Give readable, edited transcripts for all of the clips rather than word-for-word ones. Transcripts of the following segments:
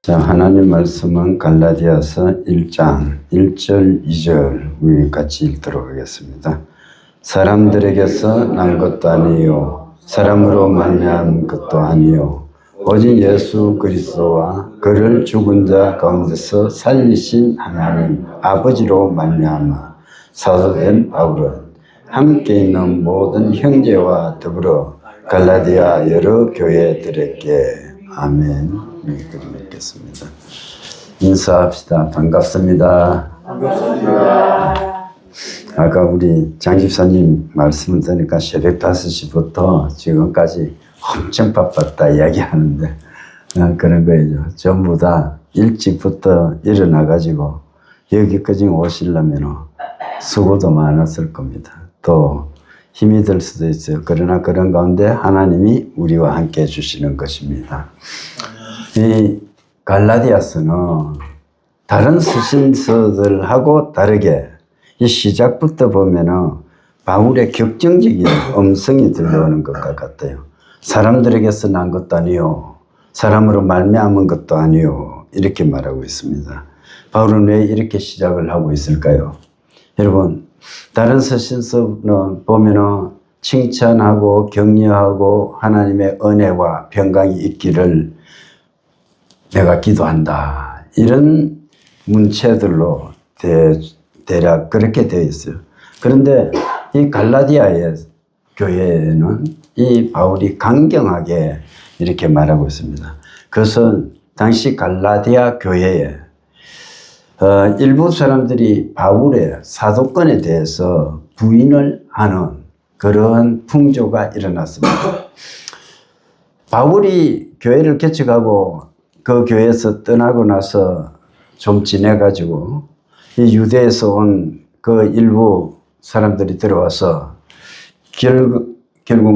자, 하나님 말씀은 갈라디아서 1장 1절 2절 우리 같이 읽도록 하겠습니다. 사람들에게서 난 것도 아니요 사람으로 말미암은 것도 아니요 오직 예수 그리스도와 그를 죽은 자 가운데서 살리신 하나님 아버지로 말미암아 사도된 바울은 함께 있는 모든 형제와 더불어 갈라디아 여러 교회들에게 아멘. 읽겠습니다. 인사합시다. 반갑습니다. 반갑습니다. 아까 우리 장 집사님 말씀을 들으니까 새벽 5시부터 지금까지 엄청 바빴다 이야기하는데 그런 거예요. 전부 다 일찍부터 일어나가지고 여기까지 오시려면 수고도 많았을 겁니다. 또 힘이 들 수도 있어요. 그러나 그런 가운데 하나님이 우리와 함께 해주시는 것입니다. 이 갈라디아서는 다른 서신서들하고 다르게 이 시작부터 보면은 바울의 격정적인 음성이 들려오는 것과 같아요. 사람들에게서 난 것도 아니요 사람으로 말미암은 것도 아니요 이렇게 말하고 있습니다. 바울은 왜 이렇게 시작을 하고 있을까요? 여러분, 다른 서신서는 보면은 칭찬하고 격려하고 하나님의 은혜와 평강이 있기를 내가 기도한다. 이런 문체들로 대략 그렇게 되어 있어요. 그런데 이 갈라디아의 교회에는 이 바울이 강경하게 이렇게 말하고 있습니다. 그것은 당시 갈라디아 교회에 일부 사람들이 바울의 사도권에 대해서 부인을 하는 그러한 풍조가 일어났습니다. 바울이 교회를 개척하고 그 교회에서 떠나고 나서 좀 지내가지고 이 유대에서 온 그 일부 사람들이 들어와서 결국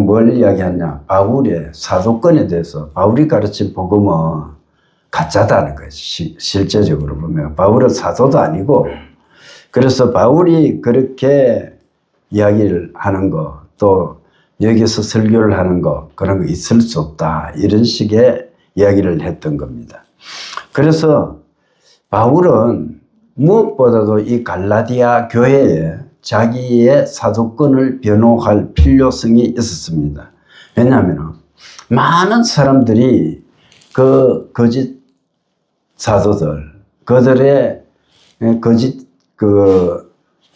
뭘 이야기하냐. 바울의 사도권에 대해서 바울이 가르친 복음은 가짜다는 거예요. 실제적으로 보면 바울은 사도도 아니고 그래서 바울이 그렇게 이야기를 하는 거 또 여기서 설교를 하는 거 그런 거 있을 수 없다. 이런 식의 이야기를 했던 겁니다. 그래서 바울은 무엇보다도 이 갈라디아 교회에 자기의 사도권을 변호할 필요성이 있었습니다. 왜냐하면 많은 사람들이 그 거짓 사도들, 그들의 거짓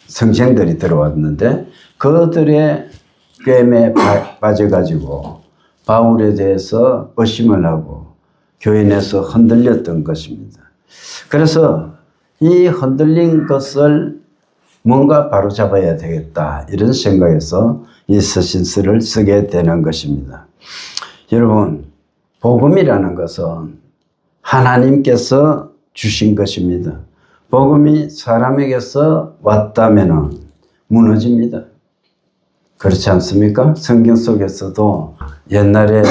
성생들이 들어왔는데 그들의 꿰매에 빠져가지고 바울에 대해서 의심을 하고 교회 내에서 흔들렸던 것입니다. 그래서 이 흔들린 것을 뭔가 바로잡아야 되겠다 이런 생각에서 이 서신서를 쓰게 되는 것입니다. 여러분, 복음이라는 것은 하나님께서 주신 것입니다. 복음이 사람에게서 왔다면 무너집니다. 그렇지 않습니까? 성경 속에서도 옛날에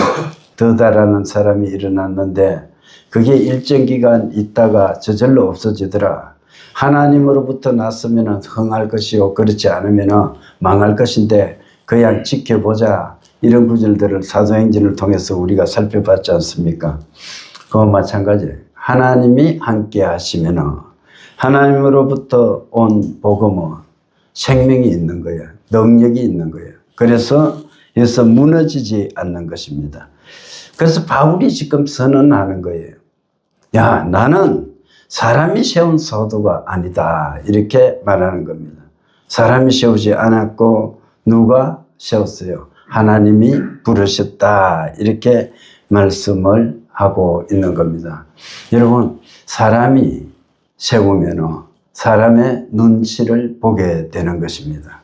더다라는 사람이 일어났는데 그게 일정 기간 있다가 저절로 없어지더라. 하나님으로부터 났으면 흥할 것이요 그렇지 않으면 망할 것인데 그냥 지켜보자. 이런 구절들을 사도행전을 통해서 우리가 살펴봤지 않습니까? 그와 마찬가지예요. 하나님이 함께 하시면 하나님으로부터 온 복음은 생명이 있는 거예요. 능력이 있는 거예요. 그래서 여기서 무너지지 않는 것입니다. 그래서 바울이 지금 선언하는 거예요. 야, 나는 사람이 세운 사도가 아니다. 이렇게 말하는 겁니다. 사람이 세우지 않았고 누가 세웠어요? 하나님이 부르셨다. 이렇게 말씀을 하고 있는 겁니다. 여러분, 사람이 세우면 사람의 눈치를 보게 되는 것입니다.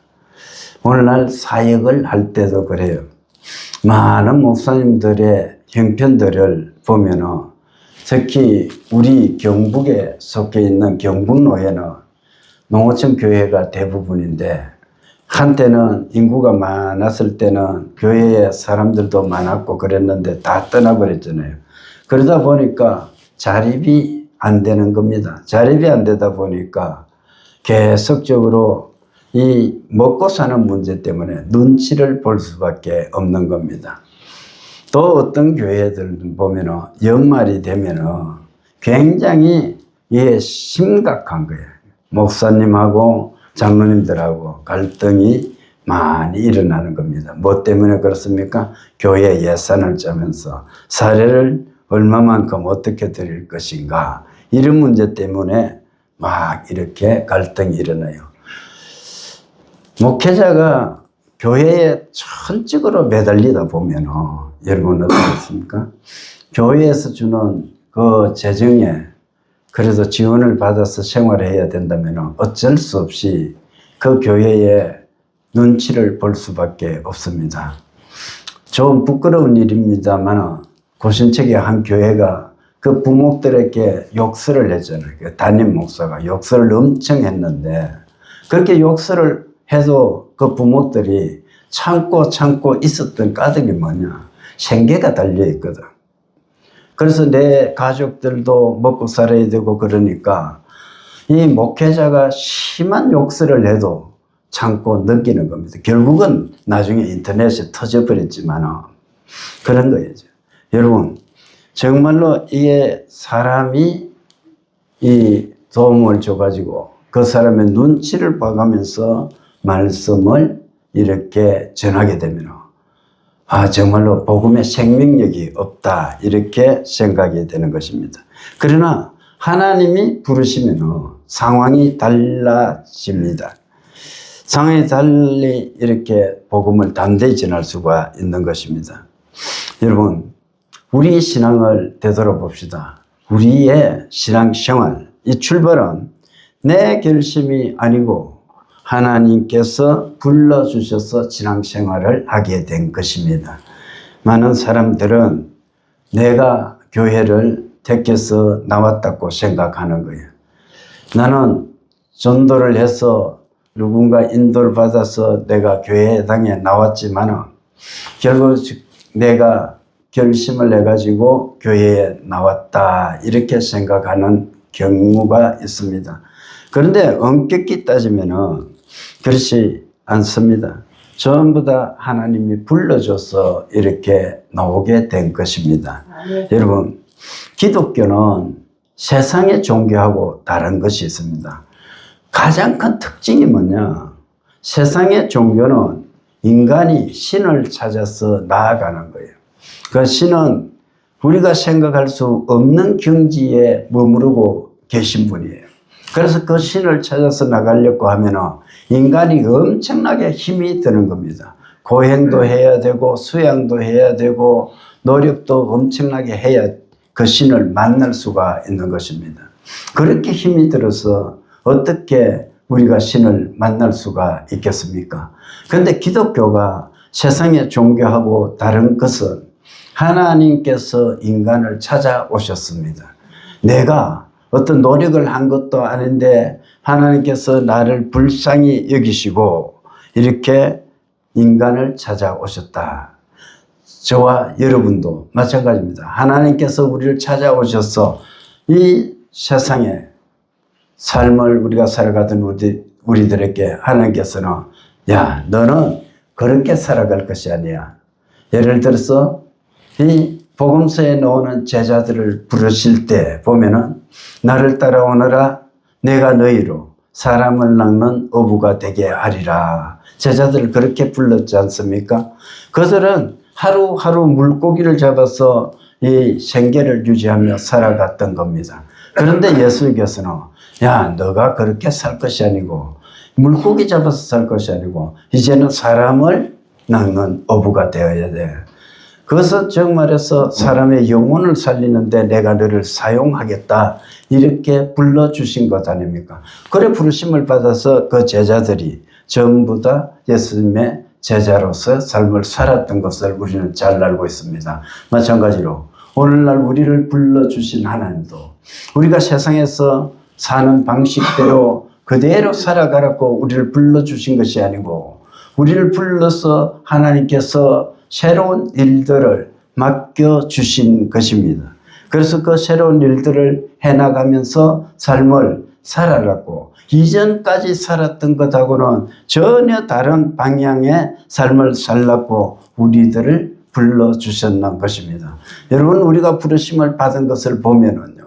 오늘날 사역을 할 때도 그래요. 많은 목사님들의 형편들을 보면 특히 우리 경북에 속해 있는 경북노회는 농어촌 교회가 대부분인데 한때는 인구가 많았을 때는 교회에 사람들도 많았고 그랬는데 다 떠나버렸잖아요. 그러다 보니까 자립이 안 되는 겁니다. 자립이 안 되다 보니까 계속적으로 이 먹고 사는 문제 때문에 눈치를 볼 수밖에 없는 겁니다. 또 어떤 교회들 보면 연말이 되면 굉장히 이게 심각한 거예요. 목사님하고 장로님들하고 갈등이 많이 일어나는 겁니다. 뭐 때문에 그렇습니까? 교회 예산을 짜면서 사례를 얼마만큼 어떻게 드릴 것인가, 이런 문제 때문에 막 이렇게 갈등이 일어나요. 목회자가 교회에 전적으로 매달리다 보면 여러분 어떻습니까? 교회에서 주는 그 재정에 그래서 지원을 받아서 생활해야 된다면 어쩔 수 없이 그 교회의 눈치를 볼 수밖에 없습니다. 좀 부끄러운 일입니다만 고신책의 한 교회가 그 부목들에게 욕설을 했잖아요. 그 담임 목사가 욕설을 엄청 했는데, 그렇게 욕설을 해도 그 부목들이 참고 있었던 까닭이 뭐냐? 생계가 달려있거든. 그래서 내 가족들도 먹고 살아야 되고 그러니까 이 목회자가 심한 욕설을 해도 참고 넘기는 겁니다. 결국은 나중에 인터넷에 터져버렸지만 그런 거예요. 여러분, 정말로 이게 사람이 이 도움을 줘가지고 그 사람의 눈치를 봐가면서 말씀을 이렇게 전하게 되면 정말로 복음의 생명력이 없다, 이렇게 생각이 되는 것입니다. 그러나 하나님이 부르시면 상황이 달라집니다. 상황이 달리 이렇게 복음을 담대히 전할 수가 있는 것입니다. 여러분, 우리 신앙을 되돌아봅시다. 우리의 신앙생활, 이 출발은 내 결심이 아니고 하나님께서 불러주셔서 신앙생활을 하게 된 것입니다. 많은 사람들은 내가 교회를 택해서 나왔다고 생각하는 거예요. 나는 전도를 해서 누군가 인도를 받아서 내가 교회 당에 나왔지만 결국 내가 결심을 해가지고 교회에 나왔다, 이렇게 생각하는 경우가 있습니다. 그런데 엄격히 따지면 그렇지 않습니다. 전부 다 하나님이 불러줘서 이렇게 나오게 된 것입니다. 여러분, 기독교는 세상의 종교하고 다른 것이 있습니다. 가장 큰 특징이 뭐냐? 세상의 종교는 인간이 신을 찾아서 나아가는 거예요. 그 신은 우리가 생각할 수 없는 경지에 머무르고 계신 분이에요. 그래서 그 신을 찾아서 나가려고 하면 인간이 엄청나게 힘이 드는 겁니다. 고행도 해야 되고 수양도 해야 되고 노력도 엄청나게 해야 그 신을 만날 수가 있는 것입니다. 그렇게 힘이 들어서 어떻게 우리가 신을 만날 수가 있겠습니까? 그런데 기독교가 세상의 종교하고 다른 것은 하나님께서 인간을 찾아오셨습니다. 내가 어떤 노력을 한 것도 아닌데 하나님께서 나를 불쌍히 여기시고 이렇게 인간을 찾아오셨다. 저와 여러분도 마찬가지입니다. 하나님께서 우리를 찾아오셔서 이 세상에 삶을 우리가 살아가던 우리들에게 하나님께서는 야, 너는 그렇게 살아갈 것이 아니야. 예를 들어서 이 복음서에 나오는 제자들을 부르실 때 보면은 나를 따라오너라, 내가 너희로 사람을 낚는 어부가 되게 하리라. 제자들을 그렇게 불렀지 않습니까? 그들은 하루하루 물고기를 잡아서 이 생계를 유지하며 살아갔던 겁니다. 그런데 예수님께서는 야, 너가 그렇게 살 것이 아니고 물고기 잡아서 살 것이 아니고 이제는 사람을 낚는 어부가 되어야 돼. 그것은 정말해서 사람의 영혼을 살리는데 내가 너를 사용하겠다, 이렇게 불러주신 것 아닙니까? 그래 부르심을 받아서 그 제자들이 전부 다 예수님의 제자로서 삶을 살았던 것을 우리는 잘 알고 있습니다. 마찬가지로 오늘날 우리를 불러주신 하나님도 우리가 세상에서 사는 방식대로 그대로 살아가라고 우리를 불러주신 것이 아니고 우리를 불러서 하나님께서 새로운 일들을 맡겨주신 것입니다. 그래서 그 새로운 일들을 해나가면서 삶을 살아라고, 이전까지 살았던 것하고는 전혀 다른 방향의 삶을 살라고 우리들을 불러주셨는 것입니다. 여러분, 우리가 부르심을 받은 것을 보면은요,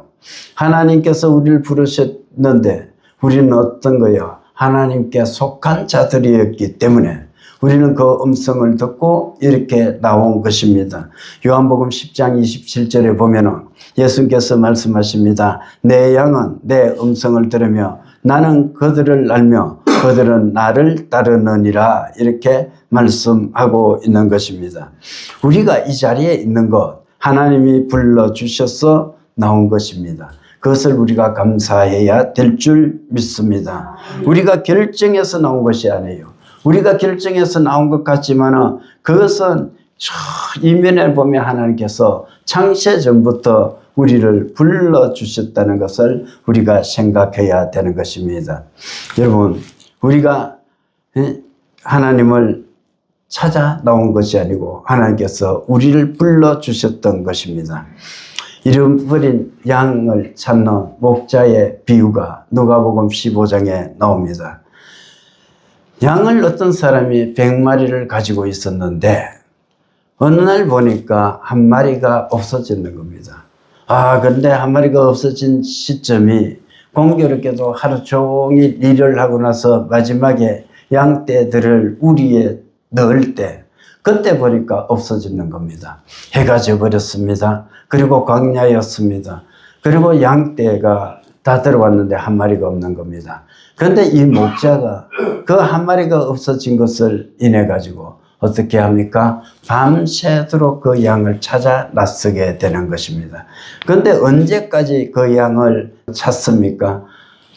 하나님께서 우리를 부르셨는데 우리는 어떤 거예요? 하나님께 속한 자들이었기 때문에 우리는 그 음성을 듣고 이렇게 나온 것입니다. 요한복음 10장 27절에 보면은 예수께서 말씀하십니다. 내 양은 내 음성을 들으며 나는 그들을 알며 그들은 나를 따르느니라, 이렇게 말씀하고 있는 것입니다. 우리가 이 자리에 있는 것 하나님이 불러주셔서 나온 것입니다. 그것을 우리가 감사해야 될 줄 믿습니다. 우리가 결정해서 나온 것이 아니에요. 우리가 결정해서 나온 것 같지만 그것은 저 이면에 보면 하나님께서 창세 전부터 우리를 불러주셨다는 것을 우리가 생각해야 되는 것입니다. 여러분, 우리가 하나님을 찾아 나온 것이 아니고 하나님께서 우리를 불러주셨던 것입니다. 잃어버린 양을 찾는 목자의 비유가 누가복음 15장에 나옵니다. 양을 어떤 사람이 100마리를 가지고 있었는데 어느 날 보니까 한 마리가 없어지는 겁니다. 그런데 한 마리가 없어진 시점이 공교롭게도 하루 종일 일을 하고 나서 마지막에 양떼들을 우리에 넣을 때 그때 보니까 없어지는 겁니다. 해가 져버렸습니다. 그리고 광야였습니다. 그리고 양떼가 다 들어왔는데 한 마리가 없는 겁니다. 그런데 이 목자가 그 한 마리가 없어진 것을 인해 가지고 어떻게 합니까? 밤새도록 그 양을 찾아 나서게 되는 것입니다. 그런데 언제까지 그 양을 찾습니까?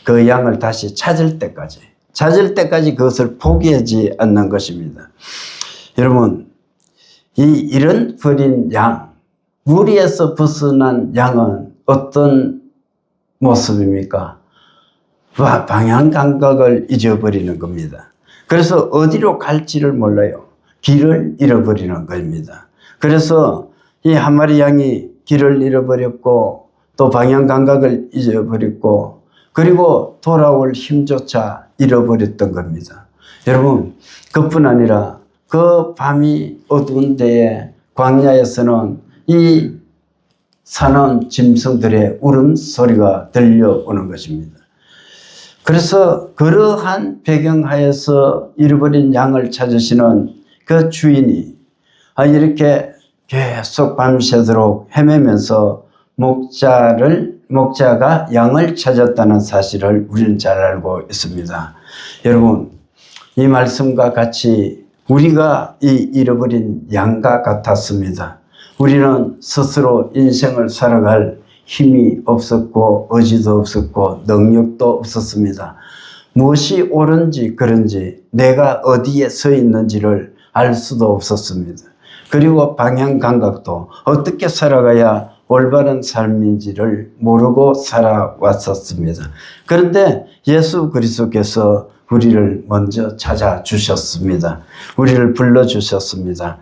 그 양을 다시 찾을 때까지 그것을 포기하지 않는 것입니다. 여러분, 이런 버린 양, 무리에서 벗어난 양은 어떤 모습입니까? 방향 감각을 잊어버리는 겁니다. 그래서 어디로 갈지를 몰라요. 길을 잃어버리는 겁니다. 그래서 이 한 마리 양이 길을 잃어버렸고 또 방향 감각을 잊어버렸고 그리고 돌아올 힘조차 잃어버렸던 겁니다. 여러분, 그뿐 아니라 그 밤이 어두운 데에 광야에서는 이 사나운 짐승들의 울음소리가 들려오는 것입니다. 그래서 그러한 배경하에서 잃어버린 양을 찾으시는 그 주인이 이렇게 계속 밤새도록 헤매면서 목자가 양을 찾았다는 사실을 우리는 잘 알고 있습니다. 여러분, 이 말씀과 같이 우리가 이 잃어버린 양과 같았습니다. 우리는 스스로 인생을 살아갈 힘이 없었고 의지도 없었고 능력도 없었습니다. 무엇이 옳은지 그른지 내가 어디에 서 있는지를 알 수도 없었습니다. 그리고 방향 감각도 어떻게 살아가야 올바른 삶인지를 모르고 살아왔었습니다. 그런데 예수 그리스도께서 우리를 먼저 찾아주셨습니다. 우리를 불러주셨습니다.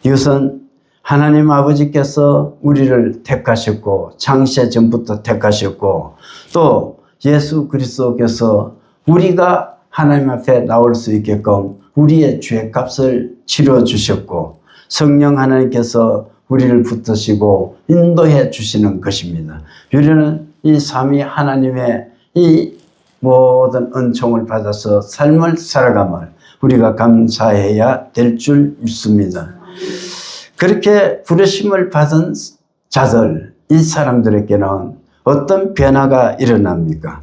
이것은 하나님 아버지께서 우리를 택하셨고 창세 전부터 택하셨고 또 예수 그리스도께서 우리가 하나님 앞에 나올 수 있게끔 우리의 죄값을 치러주셨고 성령 하나님께서 우리를 붙드시고 인도해 주시는 것입니다. 우리는 이 삼위 하나님의 이 모든 은총을 받아서 삶을 살아감을 우리가 감사해야 될 줄 믿습니다. 그렇게 부르심을 받은 자들, 이 사람들에게는 어떤 변화가 일어납니까?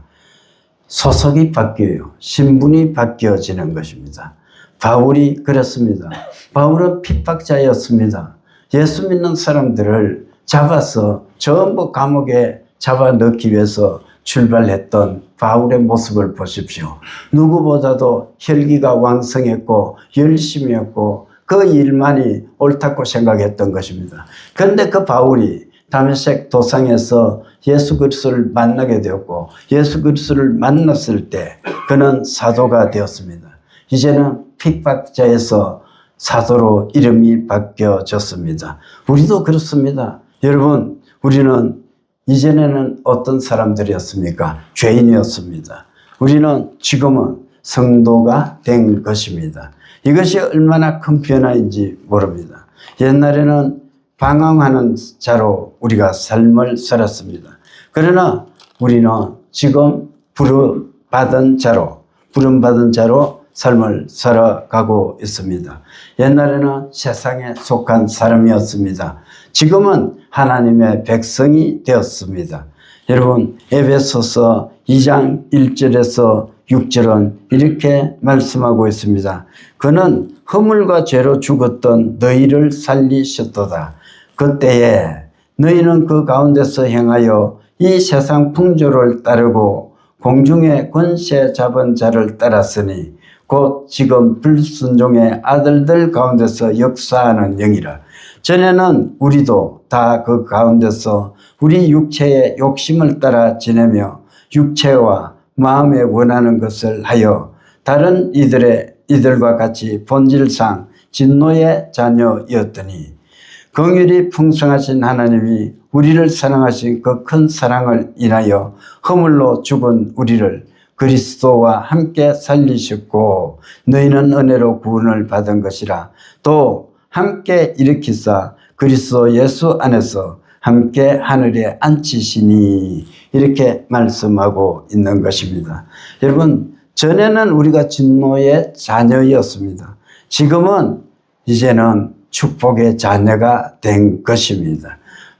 소속이 바뀌어요. 신분이 바뀌어지는 것입니다. 바울이 그렇습니다. 바울은 핍박자였습니다. 예수 믿는 사람들을 잡아서 전부 감옥에 잡아넣기 위해서 출발했던 바울의 모습을 보십시오. 누구보다도 혈기가 왕성했고 열심히 했고 그 일만이 옳다고 생각했던 것입니다. 그런데 그 바울이 다메섹 도상에서 예수 그리스도를 만나게 되었고 예수 그리스도를 만났을 때 그는 사도가 되었습니다. 이제는 핍박자에서 사도로 이름이 바뀌어졌습니다. 우리도 그렇습니다. 여러분, 우리는 이전에는 어떤 사람들이었습니까? 죄인이었습니다. 우리는 지금은 성도가 된 것입니다. 이것이 얼마나 큰 변화인지 모릅니다. 옛날에는 방황하는 자로 우리가 삶을 살았습니다. 그러나 우리는 지금 부름받은 자로 삶을 살아가고 있습니다. 옛날에는 세상에 속한 사람이었습니다. 지금은 하나님의 백성이 되었습니다. 여러분, 에베소서 2장 1절에서 6절은 이렇게 말씀하고 있습니다. 그는 허물과 죄로 죽었던 너희를 살리셨도다. 그때에 너희는 그 가운데서 행하여 이 세상 풍조를 따르고 공중의 권세 잡은 자를 따랐으니 곧 지금 불순종의 아들들 가운데서 역사하는 영이라. 전에는 우리도 다 그 가운데서 우리 육체의 욕심을 따라 지내며 육체와 마음에 원하는 것을 하여 다른 이들과 같이 본질상 진노의 자녀였더니 긍휼이 풍성하신 하나님이 우리를 사랑하신 그 큰 사랑을 인하여 허물로 죽은 우리를 그리스도와 함께 살리셨고 너희는 은혜로 구원을 받은 것이라. 또 함께 일으키사 그리스도 예수 안에서 함께 하늘에 앉히시니 이렇게 말씀하고 있는 것입니다. 여러분, 전에는 우리가 진노의 자녀였습니다. 지금은 이제는 축복의 자녀가 된 것입니다.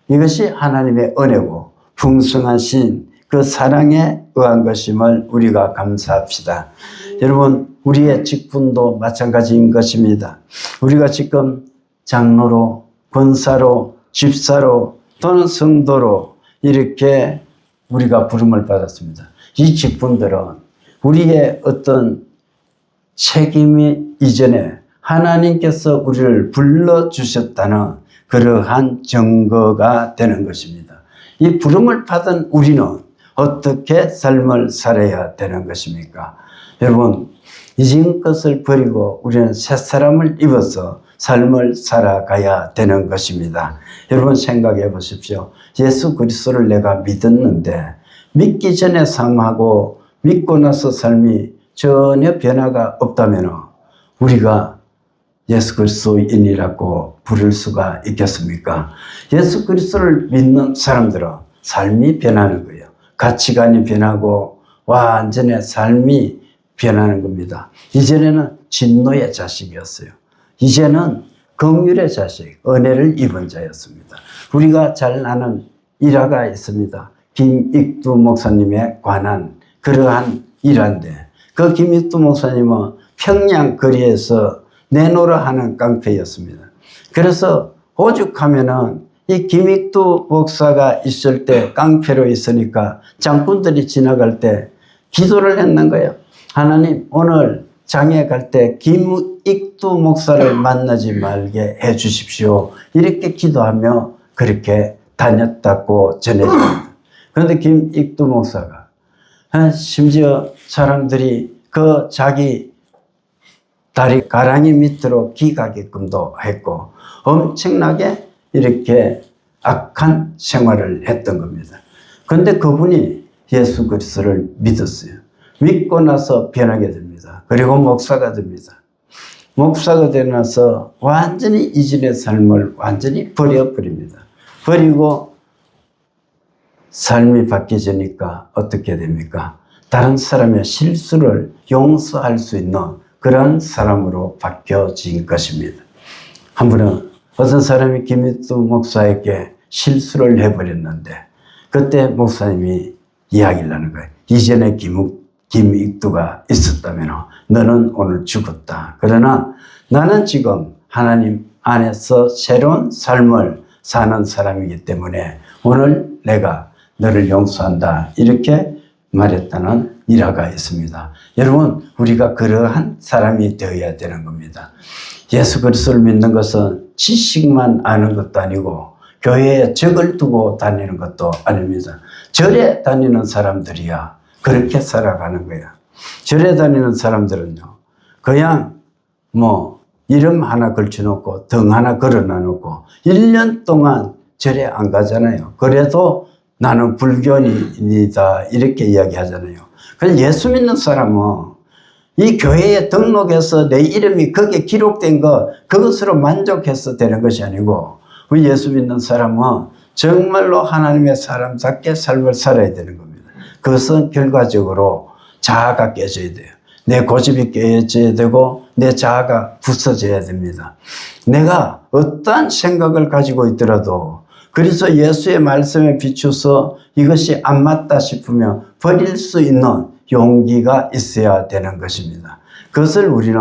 이것이 하나님의 은혜고 풍성하신 그 사랑에 의한 것임을 우리가 감사합시다. 여러분, 우리의 직분도 마찬가지인 것입니다. 우리가 지금 장로로, 권사로, 집사로 또는 성도로 이렇게 우리가 부름을 받았습니다. 이 직분들은 우리의 어떤 책임이 이전에 하나님께서 우리를 불러주셨다는 그러한 증거가 되는 것입니다. 이 부름을 받은 우리는 어떻게 삶을 살아야 되는 것입니까? 여러분, 이전 것을 버리고 우리는 새 사람을 입어서 삶을 살아가야 되는 것입니다. 여러분, 생각해 보십시오. 예수 그리스도를 내가 믿었는데 믿기 전에 삶하고 믿고 나서 삶이 전혀 변화가 없다면 우리가 예수 그리스도인이라고 부를 수가 있겠습니까? 예수 그리스도를 믿는 사람들은 삶이 변하는 거예요. 가치관이 변하고 완전히 삶이 변하는 겁니다. 이전에는 진노의 자식이었어요. 이제는 긍휼의 자식, 은혜를 입은 자였습니다. 우리가 잘 아는 일화가 있습니다. 김익두 목사님에 관한 그러한 일화인데 그 김익두 목사님은 평양 거리에서 내노라 하는 깡패였습니다. 그래서 오죽하면은 이 김익두 목사가 있을 때 깡패로 있으니까 장군들이 지나갈 때 기도를 했는 거예요. 하나님, 오늘 장에 갈 때 김익두 목사를 만나지 말게 해 주십시오. 이렇게 기도하며 그렇게 다녔다고 전해집니다. 그런데 김익두 목사가 심지어 사람들이 그 자기 다리 가랑이 밑으로 기가게끔도 했고 엄청나게 이렇게 악한 생활을 했던 겁니다. 그런데 그분이 예수 그리스도를 믿었어요. 믿고 나서 변하게 됩니다. 그리고 목사가 됩니다. 목사가 되고 나서 완전히 이전의 삶을 완전히 버려버립니다. 버리고 삶이 바뀌어지니까 어떻게 됩니까? 다른 사람의 실수를 용서할 수 있는 그런 사람으로 바뀌어진 것입니다. 한 분은 어떤 사람이 김익두 목사에게 실수를 해버렸는데 그때 목사님이 이야기를 하는 거예요. 이전에 김익두가 있었다면 너는 오늘 죽었다. 그러나 나는 지금 하나님 안에서 새로운 삶을 사는 사람이기 때문에 오늘 내가 너를 용서한다. 이렇게 말했다는 일화가 있습니다. 여러분, 우리가 그러한 사람이 되어야 되는 겁니다. 예수 그리스도를 믿는 것은 지식만 아는 것도 아니고 교회에 적을 두고 다니는 것도 아닙니다. 절에 다니는 사람들이야 그렇게 살아가는 거야. 절에 다니는 사람들은요, 그냥 이름 하나 걸쳐놓고 등 하나 걸어놔놓고 1년 동안 절에 안 가잖아요. 그래도 나는 불교인이다 이렇게 이야기하잖아요. 그래서 예수 믿는 사람은 이 교회에 등록해서 내 이름이 거기에 기록된 거 그것으로 만족해서 되는 것이 아니고 우리 예수 믿는 사람은 정말로 하나님의 사람답게 삶을 살아야 되는 겁니다. 그것은 결과적으로 자아가 깨져야 돼요. 내 고집이 깨져야 되고 내 자아가 부서져야 됩니다. 내가 어떠한 생각을 가지고 있더라도 그래서 예수의 말씀에 비추어서 이것이 안 맞다 싶으면 버릴 수 있는 용기가 있어야 되는 것입니다. 그것을 우리는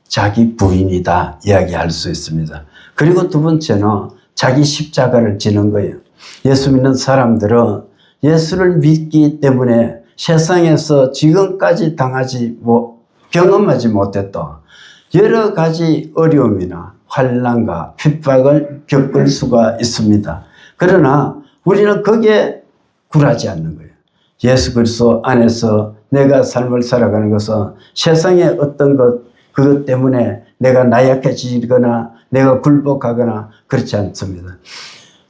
자기 부인이다 이야기할 수 있습니다. 그리고 두 번째는 자기 십자가를 지는 거예요. 예수 믿는 사람들은 예수를 믿기 때문에 세상에서 지금까지 경험하지 못했던 여러 가지 어려움이나 환난과 핍박을 겪을 수가 있습니다. 그러나 우리는 거기에 굴하지 않는 거예요. 예수 그리스도 안에서 내가 삶을 살아가는 것은 세상의 어떤 그것 때문에 내가 나약해지거나 내가 굴복하거나 그렇지 않습니다.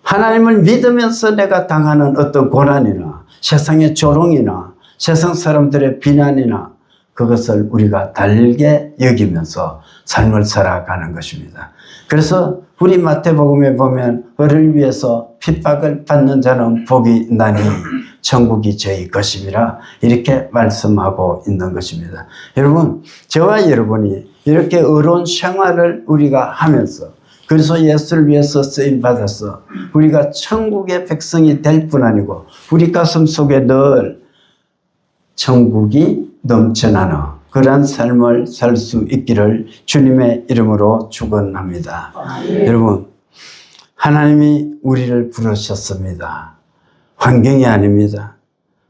하나님을 믿으면서 내가 당하는 어떤 고난이나 세상의 조롱이나 세상 사람들의 비난이나 그것을 우리가 달게 여기면서 삶을 살아가는 것입니다. 그래서 우리 마태복음에 보면 을을 위해서 핍박을 받는 자는 복이 있나니 천국이 저희 것임이라 이렇게 말씀하고 있는 것입니다. 여러분, 저와 여러분이 이렇게 의로운 생활을 우리가 하면서 그래서 예수를 위해서 쓰임받아서 우리가 천국의 백성이 될 뿐 아니고 우리 가슴 속에 늘 천국이 넘쳐나는 그러한 삶을 살 수 있기를 주님의 이름으로 축원합니다. 여러분, 하나님이 우리를 부르셨습니다. 환경이 아닙니다.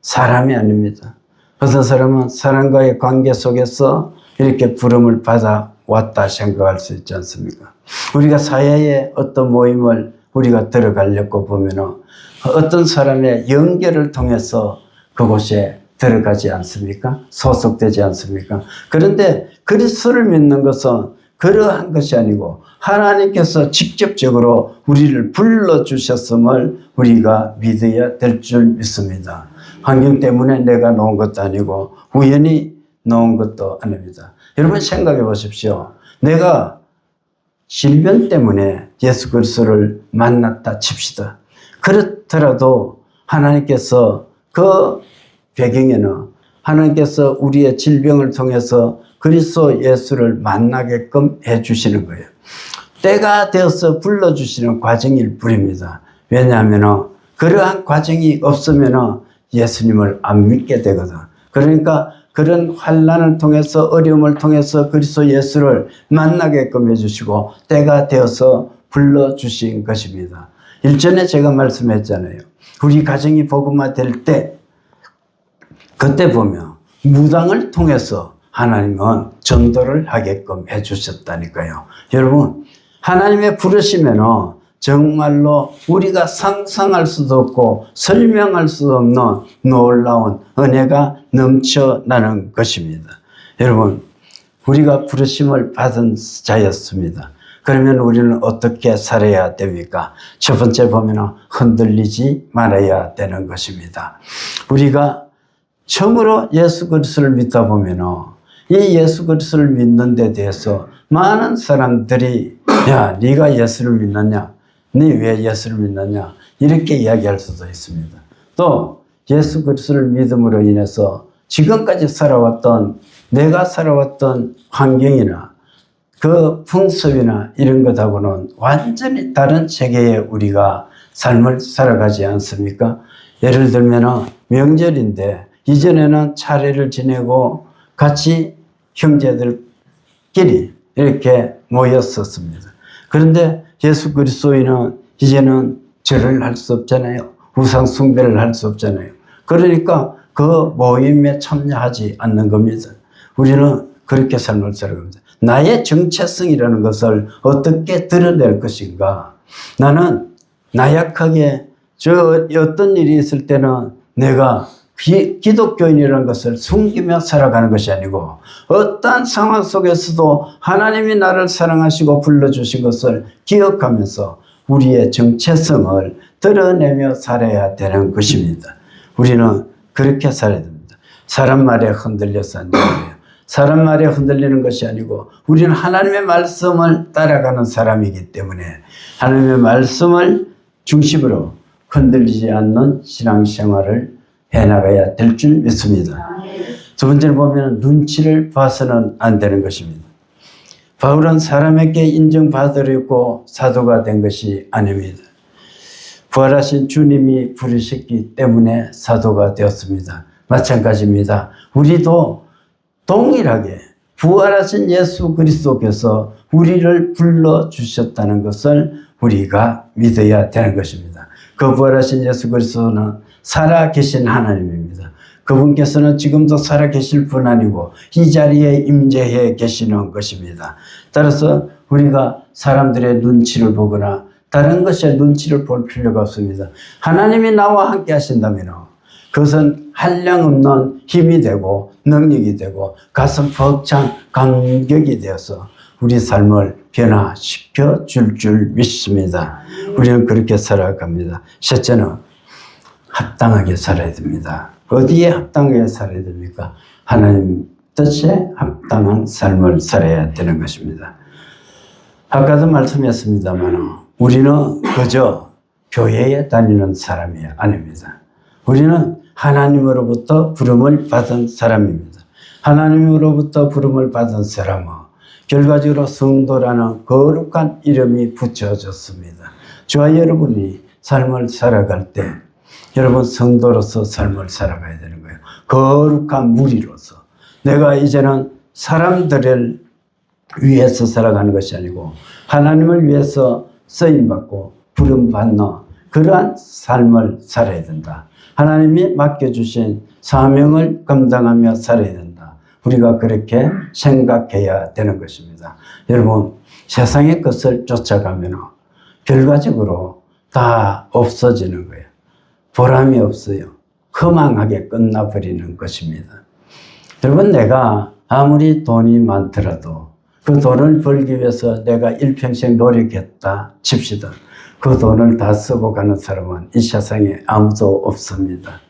사람이 아닙니다. 어떤 사람은 사람과의 관계 속에서 이렇게 부름을 받아왔다 생각할 수 있지 않습니까? 우리가 사회에 어떤 모임을 우리가 들어가려고 보면은 어떤 사람의 연결을 통해서 그곳에 들어가지 않습니까? 소속되지 않습니까? 그런데 그리스도를 믿는 것은 그러한 것이 아니고 하나님께서 직접적으로 우리를 불러주셨음을 우리가 믿어야 될 줄 믿습니다. 환경 때문에 내가 놓은 것도 아니고 우연히 놓은 것도 아닙니다. 여러분 생각해 보십시오. 내가 질병 때문에 예수 그리스도를 만났다 칩시다. 그렇더라도 하나님께서 그 배경에는 하나님께서 우리의 질병을 통해서 그리스도 예수를 만나게끔 해주시는 거예요. 때가 되어서 불러주시는 과정일 뿐입니다. 왜냐하면 그러한 과정이 없으면 예수님을 안 믿게 되거든. 그러니까 그런 환난을 통해서 어려움을 통해서 그리스도 예수를 만나게끔 해주시고 때가 되어서 불러주신 것입니다. 일전에 제가 말씀했잖아요. 우리 가정이 복음화될 때 그때 보면 무당을 통해서 하나님은 전도를 하게끔 해주셨다니까요. 여러분, 하나님의 부르시면은 정말로 우리가 상상할 수도 없고 설명할 수 없는 놀라운 은혜가 넘쳐나는 것입니다. 여러분, 우리가 부르심을 받은 자였습니다. 그러면 우리는 어떻게 살아야 됩니까? 첫 번째 보면 흔들리지 말아야 되는 것입니다. 우리가 처음으로 예수 그리스도를 믿다 보면 이 예수 그리스도를 믿는 데 대해서 많은 사람들이 야, 네가 예수를 믿느냐? 네 왜 예수를 믿느냐? 이렇게 이야기할 수도 있습니다. 또 예수 그리스도를 믿음으로 인해서 지금까지 살아왔던 내가 살아왔던 환경이나 그 풍습이나 이런 것하고는 완전히 다른 세계에 우리가 삶을 살아가지 않습니까? 예를 들면 명절인데 이전에는 차례를 지내고 같이 형제들끼리 이렇게 모였었습니다. 그런데 예수 그리스도인은 이제는 절을 할 수 없잖아요. 우상 숭배를 할 수 없잖아요. 그러니까 그 모임에 참여하지 않는 겁니다. 우리는 그렇게 삶을 살아갑니다. 나의 정체성이라는 것을 어떻게 드러낼 것인가? 나는 나약하게 어떤 일이 있을 때는 내가 기독교인이라는 것을 숨기며 살아가는 것이 아니고 어떠한 상황 속에서도 하나님이 나를 사랑하시고 불러주신 것을 기억하면서 우리의 정체성을 드러내며 살아야 되는 것입니다. 우리는 그렇게 살아야 됩니다. 사람 말에 흔들려서 안 돼요. 사람 말에 흔들리는 것이 아니고 우리는 하나님의 말씀을 따라가는 사람이기 때문에 하나님의 말씀을 중심으로 흔들리지 않는 신앙생활을 해나가야 될 줄 믿습니다. 두 번째로 보면 눈치를 봐서는 안 되는 것입니다. 바울은 사람에게 인정받으려고 사도가 된 것이 아닙니다. 부활하신 주님이 부르셨기 때문에 사도가 되었습니다. 마찬가지입니다. 우리도 동일하게 부활하신 예수 그리스도께서 우리를 불러주셨다는 것을 우리가 믿어야 되는 것입니다. 그 부활하신 예수 그리스도는 살아계신 하나님입니다. 그분께서는 지금도 살아계실 뿐 아니고 이 자리에 임재해 계시는 것입니다. 따라서 우리가 사람들의 눈치를 보거나 다른 것에 눈치를 볼 필요가 없습니다. 하나님이 나와 함께 하신다면 그것은 한량없는 힘이 되고 능력이 되고 가슴 벅찬 감격이 되어서 우리 삶을 변화시켜 줄 믿습니다. 우리는 그렇게 살아갑니다. 셋째는 합당하게 살아야 됩니다. 어디에 합당하게 살아야 됩니까? 하나님 뜻에 합당한 삶을 살아야 되는 것입니다. 아까도 말씀했습니다만 우리는 그저 교회에 다니는 사람이 아닙니다. 우리는 하나님으로부터 부름을 받은 사람입니다. 하나님으로부터 부름을 받은 사람은 결과적으로 성도라는 거룩한 이름이 붙여졌습니다. 저와 여러분이 삶을 살아갈 때 여러분 성도로서 삶을 살아가야 되는 거예요. 거룩한 무리로서. 내가 이제는 사람들을 위해서 살아가는 것이 아니고 하나님을 위해서 쓰임받고 부름받는 그러한 삶을 살아야 된다. 하나님이 맡겨주신 사명을 감당하며 살아야 된다. 우리가 그렇게 생각해야 되는 것입니다. 여러분 세상의 것을 쫓아가면 결과적으로 다 없어지는 거예요. 보람이 없어요. 허망하게 끝나버리는 것입니다. 여러분 내가 아무리 돈이 많더라도 그 돈을 벌기 위해서 내가 일평생 노력했다 칩시다. 그 돈을 다 쓰고 가는 사람은 이 세상에 아무도 없습니다.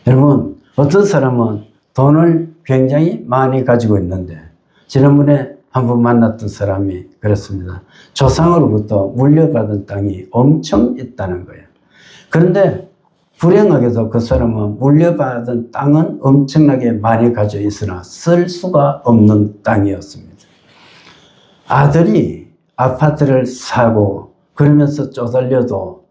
여러분 어떤 사람은 돈을 굉장히 많이 가지고 있는데 지난번에 한번 만났던 사람이 그랬습니다. 조상으로부터 물려받은 땅이 엄청 있다는 거예요. 그런데 불행하게도 그 사람은 물려받은 땅은 엄청나게 많이 가지고 있으나 쓸 수가 없는 땅이었습니다. 아들이 아파트를 사고 그러면서 쪼달려도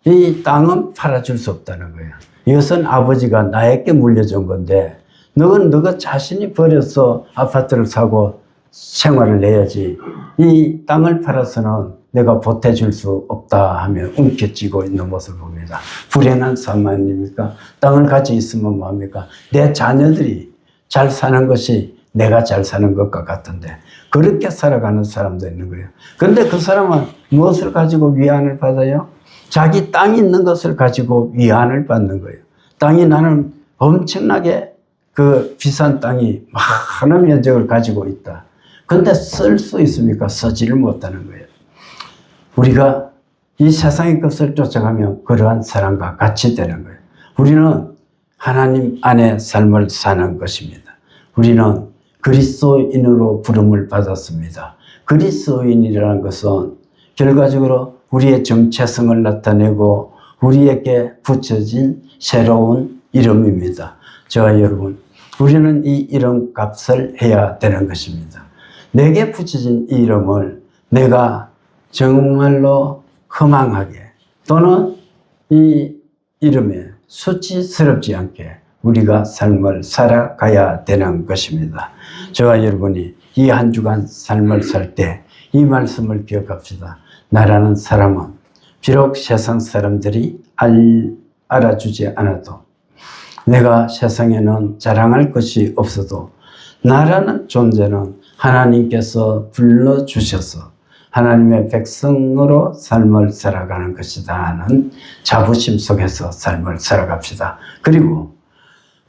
이 땅은 팔아줄 수 없다는 거예요. 이것은 아버지가 나에게 물려준 건데 너는 너가 자신이 버려서 아파트를 사고 생활을 해야지 이 땅을 팔아서는 내가 보태줄 수 없다 하며 움켜쥐고 있는 모습을 봅니다. 불행한 삶 아닙니까? 땅을 가지고 있으면 뭐합니까? 내 자녀들이 잘 사는 것이 내가 잘 사는 것과 같은데 그렇게 살아가는 사람도 있는 거예요. 그런데 그 사람은 무엇을 가지고 위안을 받아요? 자기 땅이 있는 것을 가지고 위안을 받는 거예요. 땅이 나는 엄청나게 그 비싼 땅이 많은 면적을 가지고 있다. 그런데 쓸 수 있습니까? 쓰지를 못하는 거예요. 우리가 이 세상의 것을 쫓아가면 그러한 사람과 같이 되는 거예요. 우리는 하나님 안에 삶을 사는 것입니다. 우리는 그리스도인으로 부름을 받았습니다. 그리스도인이라는 것은 결과적으로 우리의 정체성을 나타내고 우리에게 붙여진 새로운 이름입니다. 저와 여러분, 우리는 이 이름 값을 해야 되는 것입니다. 내게 붙여진 이 이름을 내가 정말로 허망하게 또는 이 이름에 수치스럽지 않게 우리가 삶을 살아가야 되는 것입니다. 저와 여러분이 이 한 주간 삶을 살 때 이 말씀을 기억합시다. 나라는 사람은 비록 세상 사람들이 알아주지 않아도 내가 세상에는 자랑할 것이 없어도 나라는 존재는 하나님께서 불러주셔서 하나님의 백성으로 삶을 살아가는 것이다 하는 자부심 속에서 삶을 살아갑시다. 그리고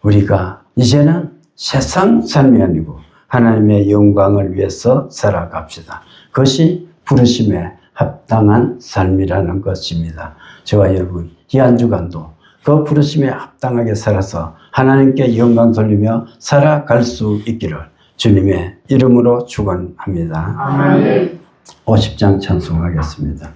우리가 이제는 세상 삶이 아니고 하나님의 영광을 위해서 살아갑시다. 그것이 부르심에 합당한 삶이라는 것입니다. 저와 여러분, 이 한 주간도 그 부르심에 합당하게 살아서 하나님께 영광 돌리며 살아갈 수 있기를 주님의 이름으로 축원합니다. 아멘. 50장 찬송하겠습니다.